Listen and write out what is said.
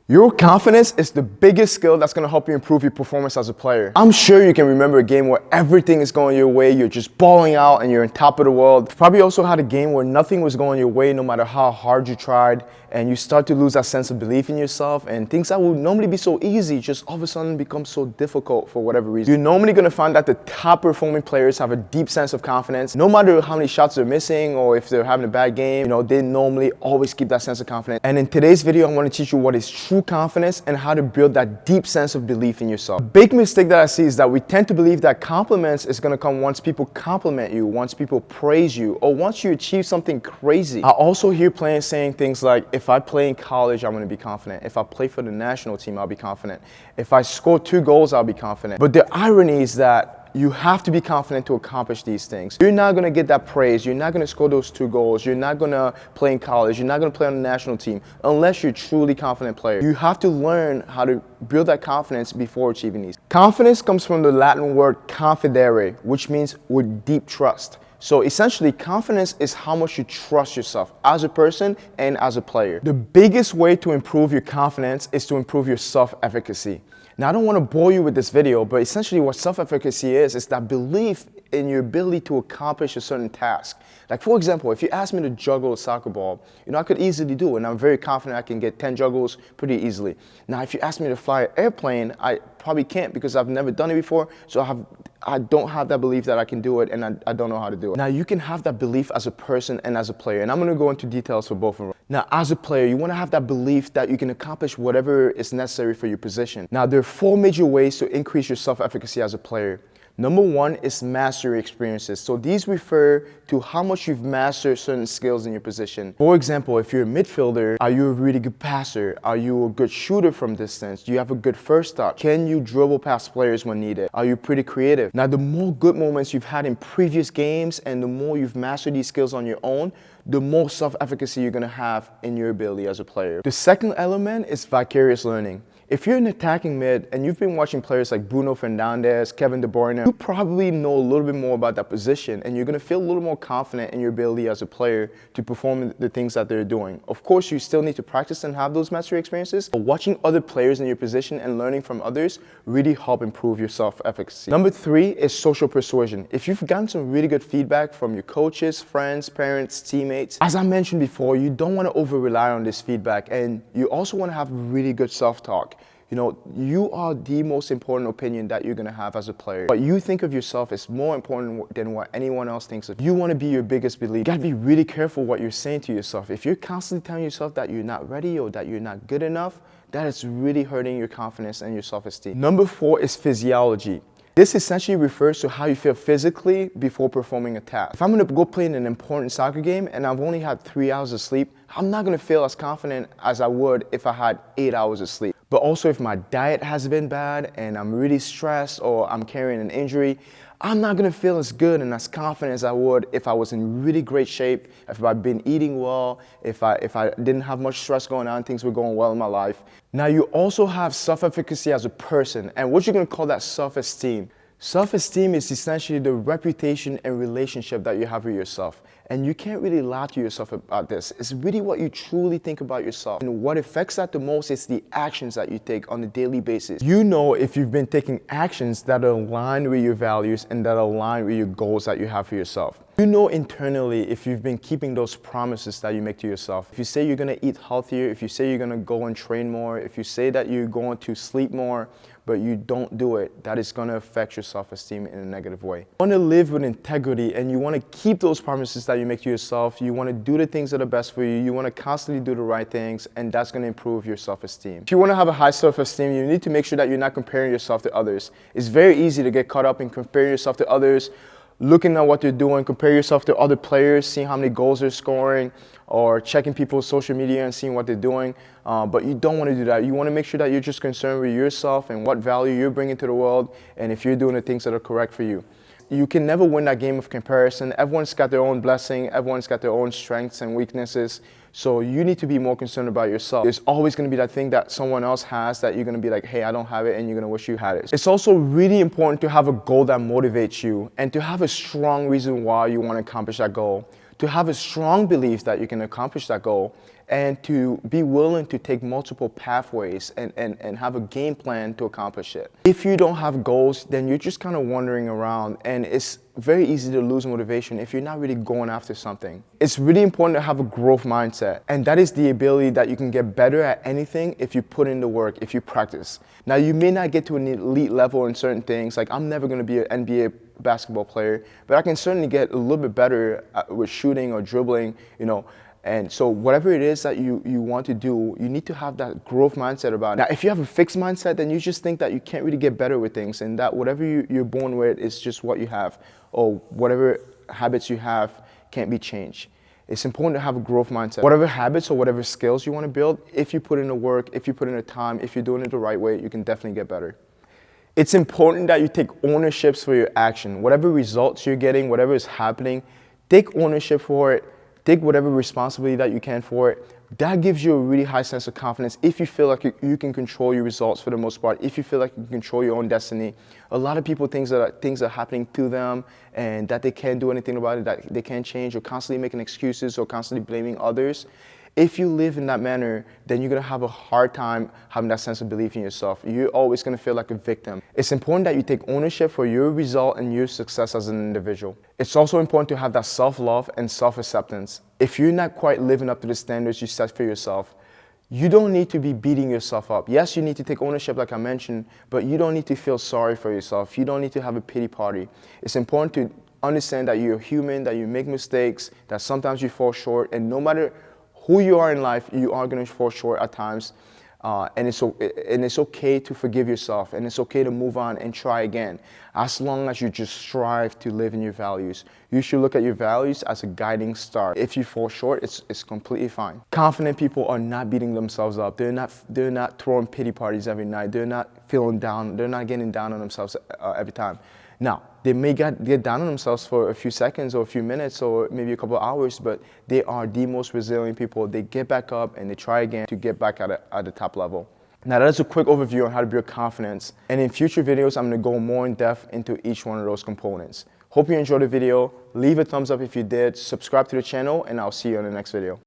Your confidence is the biggest skill that's going to help you improve your performance as a player. I'm sure you can remember a game where everything is going your way, you're just balling out and you're on top of the world. You probably also had a game where nothing was going your way no matter how hard you tried, and you start to lose that sense of belief in yourself, and things that would normally be so easy just all of a sudden become so difficult for whatever reason. You're normally going to find that the top performing players have a deep sense of confidence. No matter how many shots they're missing or if they're having a bad game, they normally always keep that sense of confidence. And in today's video, I want to teach you what is true confidence and how to build that deep sense of belief in yourself. A big mistake that I see is that we tend to believe that compliments is going to come once people compliment you, once people praise you, or once you achieve something crazy. I also hear players saying things like, if I play in college, I'm going to be confident. If I play for the national team, I'll be confident. If I score 2 goals, I'll be confident. But the irony is that you have to be confident to accomplish these things. You're not going to get that praise. You're not going to score those 2 goals. You're not going to play in college. You're not going to play on the national team unless you're a truly confident player. You have to learn how to build that confidence before achieving these. Confidence comes from the Latin word confidere, which means with deep trust. So essentially, confidence is how much you trust yourself as a person and as a player. The biggest way to improve your confidence is to improve your self-efficacy. Now, I don't want to bore you with this video, but essentially what self-efficacy is that belief in your ability to accomplish a certain task. Like, for example, if you ask me to juggle a soccer ball, I could easily do it, and I'm very confident I can get 10 juggles pretty easily. Now, if you ask me to fly an airplane, I probably can't because I've never done it before, so I don't have that belief that I can do it, and I don't know how to do it. Now, you can have that belief as a person and as a player, and I'm going to go into details for both of them. Now, as a player, you want to have that belief that you can accomplish whatever is necessary for your position. Now, there are 4 major ways to increase your self-efficacy as a player. Number 1 is mastery experiences. So these refer to how much you've mastered certain skills in your position. For example, if you're a midfielder, are you a really good passer? Are you a good shooter from distance? Do you have a good first touch? Can you dribble past players when needed? Are you pretty creative? Now, the more good moments you've had in previous games and the more you've mastered these skills on your own, the more self-efficacy you're going to have in your ability as a player. The second element is vicarious learning. If you're an attacking mid and you've been watching players like Bruno Fernandes, Kevin De Bruyne, you probably know a little bit more about that position, and you're going to feel a little more confident in your ability as a player to perform the things that they're doing. Of course, you still need to practice and have those mastery experiences, but watching other players in your position and learning from others really help improve your self-efficacy. Number 3 is social persuasion. If you've gotten some really good feedback from your coaches, friends, parents, teammates, as I mentioned before, you don't want to over-rely on this feedback, and you also want to have really good self-talk. You are the most important opinion that you're going to have as a player. What you think of yourself is more important than what anyone else thinks of you. You want to be your biggest believer. You got to be really careful what you're saying to yourself. If you're constantly telling yourself that you're not ready or that you're not good enough, that is really hurting your confidence and your self-esteem. Number 4 is physiology. This essentially refers to how you feel physically before performing a task. If I'm going to go play in an important soccer game and I've only had 3 hours of sleep, I'm not going to feel as confident as I would if I had 8 hours of sleep. But also, if my diet has been bad and I'm really stressed or I'm carrying an injury, I'm not going to feel as good and as confident as I would if I was in really great shape, if I've been eating well, if I didn't have much stress going on, things were going well in my life. Now, you also have self-efficacy as a person, and what you're going to call that self-esteem. Self-esteem is essentially the reputation and relationship that you have with yourself. And you can't really lie to yourself about this. It's really what you truly think about yourself. And what affects that the most is the actions that you take on a daily basis. You know if you've been taking actions that are aligned with your values and that align with your goals that you have for yourself. You know internally if you've been keeping those promises that you make to yourself. If you say you're going to eat healthier, if you say you're going to go and train more, if you say that you're going to sleep more, but you don't do it, that is going to affect your self-esteem in a negative way. You want to live with integrity and you want to keep those promises that you make to yourself. You want to do the things that are best for you. You want to constantly do the right things, and that's going to improve your self-esteem. If you want to have a high self-esteem, you need to make sure that you're not comparing yourself to others. It's very easy to get caught up in comparing yourself to others, looking at what they're doing, compare yourself to other players, seeing how many goals they're scoring, or checking people's social media and seeing what they're doing. But you don't want to do that. You want to make sure that you're just concerned with yourself and what value you're bringing to the world, and if you're doing the things that are correct for you. You can never win that game of comparison. Everyone's got their own blessing. Everyone's got their own strengths and weaknesses. So you need to be more concerned about yourself. There's always going to be that thing that someone else has that you're going to be like, hey, I don't have it, and you're going to wish you had it. It's also really important to have a goal that motivates you and to have a strong reason why you want to accomplish that goal, to have a strong belief that you can accomplish that goal, and to be willing to take multiple pathways and have a game plan to accomplish it. If you don't have goals, then you're just kind of wandering around, and it's very easy to lose motivation if you're not really going after something. It's really important to have a growth mindset, and that is the ability that you can get better at anything if you put in the work, if you practice. Now, you may not get to an elite level in certain things, like I'm never going to be an NBA basketball player, but I can certainly get a little bit better with shooting or dribbling, you know. And so whatever it is that you want to do, you need to have that growth mindset about it. Now, if you have a fixed mindset, then you just think that you can't really get better with things, and that whatever you're born with is just what you have, or whatever habits you have can't be changed. It's important to have a growth mindset. Whatever habits or whatever skills you want to build, if you put in the work, if you put in the time, if you're doing it the right way, you can definitely get better. It's important that you take ownership for your action. Whatever results you're getting, whatever is happening, take ownership for it. Take whatever responsibility that you can for it. That gives you a really high sense of confidence if you feel like you can control your results for the most part, if you feel like you can control your own destiny. A lot of people think that things are happening to them and that they can't do anything about it, that they can't change, or constantly making excuses or constantly blaming others. If you live in that manner, then you're gonna have a hard time having that sense of belief in yourself. You're always gonna feel like a victim. It's important that you take ownership for your result and your success as an individual. It's also important to have that self-love and self-acceptance. If you're not quite living up to the standards you set for yourself, you don't need to be beating yourself up. Yes, you need to take ownership like I mentioned, but you don't need to feel sorry for yourself. You don't need to have a pity party. It's important to understand that you're human, that you make mistakes, that sometimes you fall short, and no matter who you are in life, you are going to fall short at times, and it's okay to forgive yourself, and it's okay to move on and try again, as long as you just strive to live in your values. You should look at your values as a guiding star. If you fall short, it's completely fine. Confident people are not beating themselves up. They're not throwing pity parties every night. They're not feeling down. They're not getting down on themselves every time. Now, they may get down on themselves for a few seconds or a few minutes or maybe a couple of hours, but they are the most resilient people. They get back up and they try again to get back at the top level. Now, that is a quick overview on how to build confidence. And in future videos, I'm going to go more in depth into each one of those components. Hope you enjoyed the video. Leave a thumbs up if you did. Subscribe to the channel, and I'll see you on the next video.